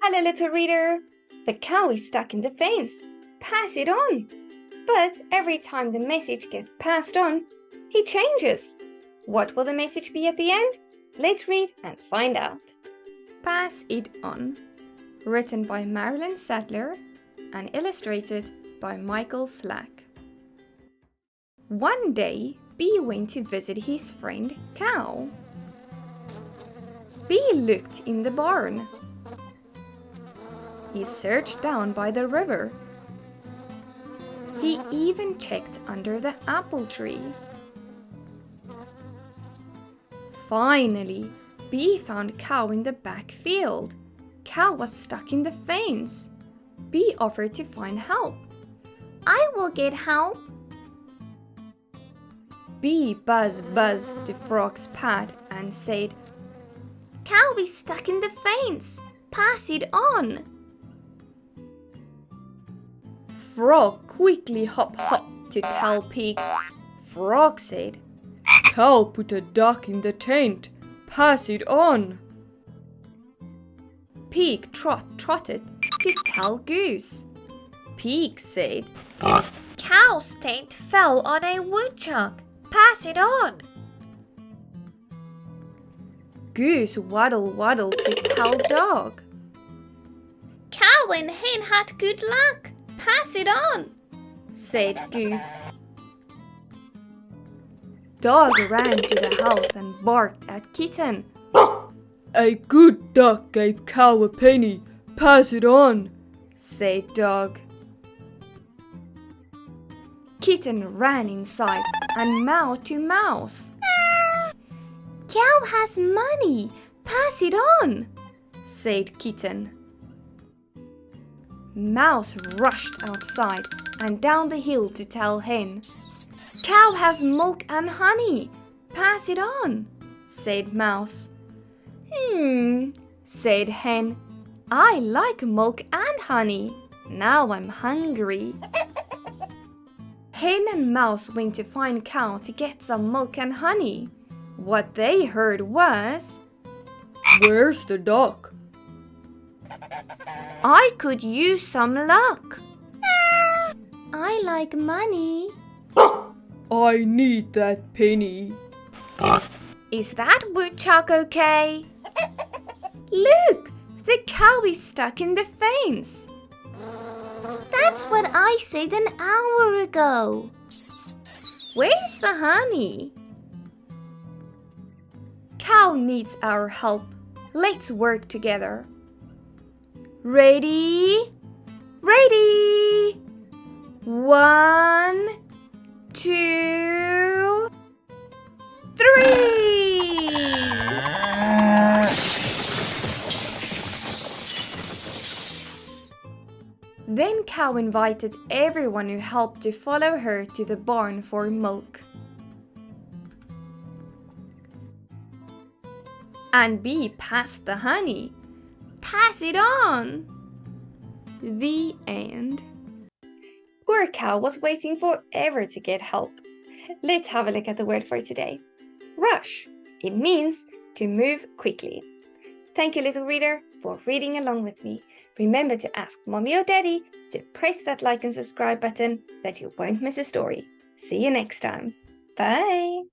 Hello, little reader. The cow is stuck in the fence. Pass it on. But every time the message gets passed on, he changes. What will the message be at the end? Let's read and find out. Pass It On. Written by Marilyn Sadler and illustrated by Micael Slack. One day, Bee went to visit his friend Cow. Bee looked in the barn. He searched down by the river. He even checked under the apple tree. Finally, Bee found Cow in the back field. Cow was stuck in the fence. Bee offered to find help. I will get help. Bee buzzed the frog's pad and said, Cow is stuck in the fence. Pass it on. Frog quickly hop to tell Pig. Frog said, Cow put a duck in the tent. Pass it on. Pig trotted to tell Goose. Pig said, Cow's tent fell on a woodchuck. Pass it on. Goose waddled to tell Dog. Cow and hen had good luck. Pass it on, said Goose. Dog ran to the house and barked at Kitten. A good duck gave Cow a penny. Pass it on, said Dog. Kitten ran inside and mowed to Mouse. Cow has money. Pass it on, said Kitten. Mouse rushed outside and down the hill to tell Hen. Cow has milk and honey. Pass it on, said Mouse. Said Hen. I like milk and honey. Now I'm hungry. Hen and Mouse went to find Cow to get some milk and honey. What they heard was, Where's the duck? I could use some luck. I like money. I need that penny. Is that woodchuck okay? Look, the cow is stuck in the fence. That's what I said an hour ago. Where's the honey? Cow needs our help. Let's work together. Ready? Ready! 1, 2, 3! Then Cow invited everyone who helped to follow her to the barn for milk. And Bee passed the honey. Pass it on. The end. Poor Cow was waiting forever to get help. Let's have a look at the word for today. Rush. It means to move quickly. Thank you, little reader, for reading along with me. Remember to ask Mommy or Daddy to press that like and subscribe button that you won't miss a story. See you next time. Bye.